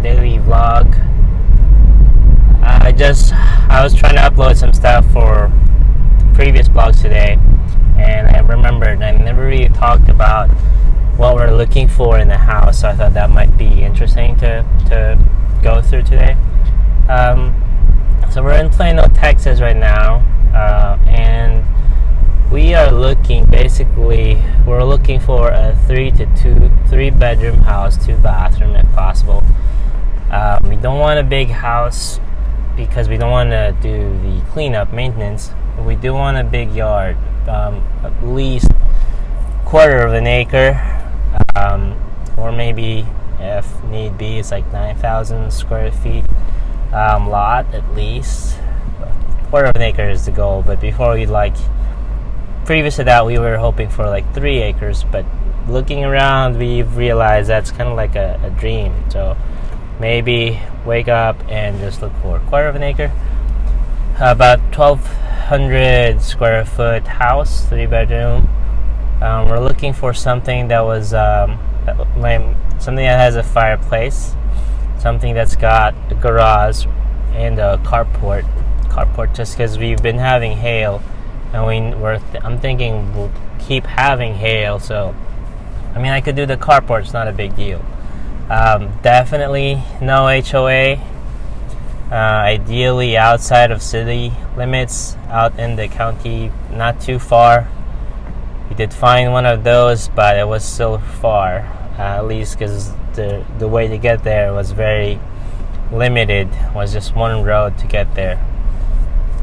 daily vlog. I was trying to upload some stuff for the previous vlogs today, and I remembered I never really talked about what we're looking for in the house, so I thought that might be interesting to go through today. So we're in Plano, Texas right now, and we are looking, we're looking for a 3 bedroom house, 2 bathroom if possible. We don't want a big house because we don't want to do the cleanup maintenance. But we do want a big yard, at least quarter of an acre, or maybe if need be, it's like 9,000 square feet lot at least. Quarter of an acre is the goal, but previous to that we were hoping for like 3 acres, but looking around we've realized that's kind of like a dream. So maybe wake up and just look for a quarter of an acre, about 1,200 square foot house, 3 bedroom. We're looking for something that was something that has a fireplace, something that's got a garage and a carport just because we've been having hail, and I'm thinking we'll keep having hail. So I mean, I could do the carport, it's not a big deal. Definitely no HOA, ideally outside of city limits, out in the county, not too far. We did find one of those, but it was still far, at least because the way to get there was very limited. It was just one road to get there,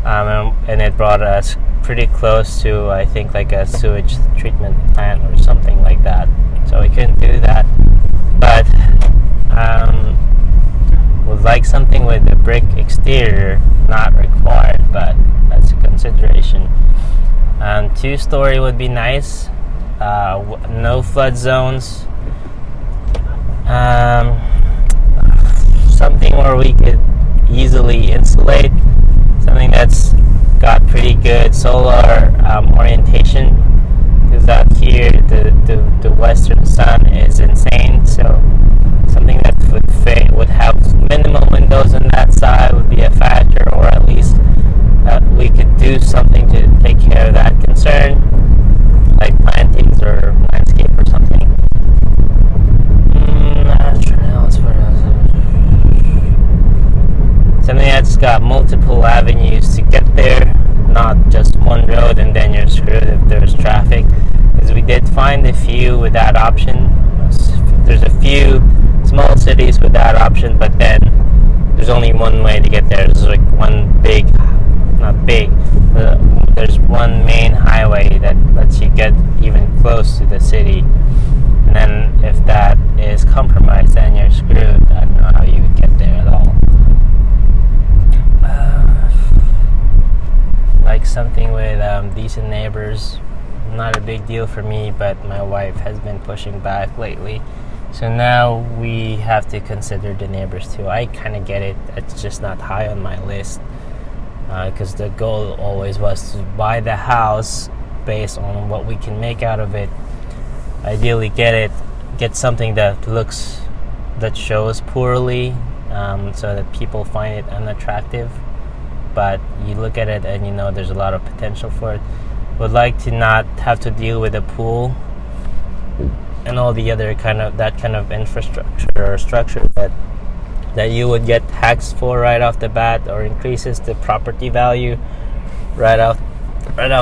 and it brought us pretty close to, I think, like a sewage treatment plant or something like that, so we couldn't do that. But would like something with a brick exterior, not required, but that's a consideration. 2-story would be nice, no flood zones, something where we could easily insulate, something that's got pretty good solar orientation, because out here the western sun is insane. So something that would have minimal windows on that side would be a factor, or at least we could do something to take care of that concern, like plantings or landscape or something. Something that's got multiple avenues to get there, not just one road and then you're screwed if there's traffic. Because we did find a few with that option. There's a few small cities with that option, but then there's only one way to get there. There's like there's one main highway that lets you get even close to the city, and then if that is compromised, then you're screwed. I don't know how you would get there at all. Like something with decent neighbors, not a big deal for me, but my wife has been pushing back lately, so now we have to consider the neighbors too. I kind of get it, it's just not high on my list, because the goal always was to buy the house based on what we can make out of it. Ideally get something that shows poorly, so that people find it unattractive, but you look at it and you know there's a lot of potential for it. Would like to not have to deal with a pool and all the other kind of infrastructure or structure that you would get taxed for right off the bat, or increases the property value right off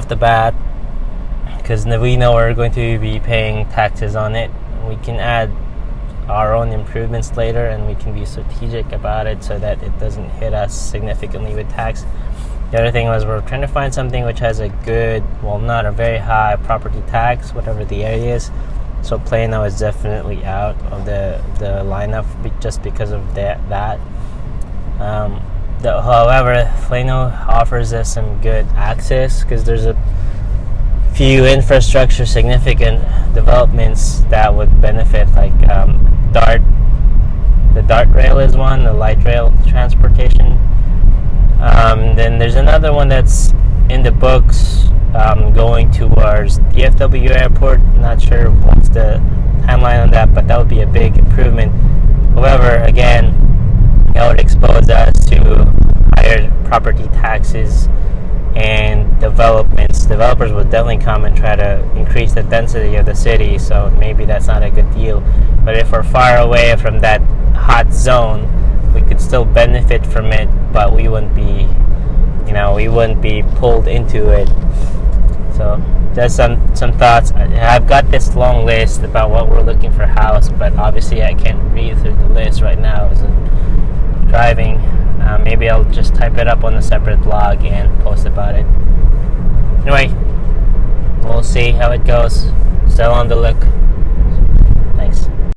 the bat, because we know we're going to be paying taxes on it. We can add our own improvements later, and we can be strategic about it so that it doesn't hit us significantly with tax. The other thing was we're trying to find something which has a good, well, not a very high property tax, whatever the area is. So Plano is definitely out of the lineup just because of that. However, Plano offers us some good access because there's a few infrastructure significant developments that would benefit, like the DART rail is one, the light rail transportation. Then there's another one that's in the books, going towards DFW airport. Not sure what's the timeline on that, but that would be a big improvement. However, again, It would expose us to higher property taxes and developments. Developers would definitely come and try to increase the density of the city, so maybe that's not a good deal. But if we're far away from that hot zone, we could still benefit from it, but we wouldn't be, we wouldn't be pulled into it. So just some thoughts. I've got this long list about what we're looking for a house, but obviously I can't read through the list right now as I'm driving. Maybe I'll just type it up on a separate blog and post about it. Anyway, we'll see how it goes. Still on the look.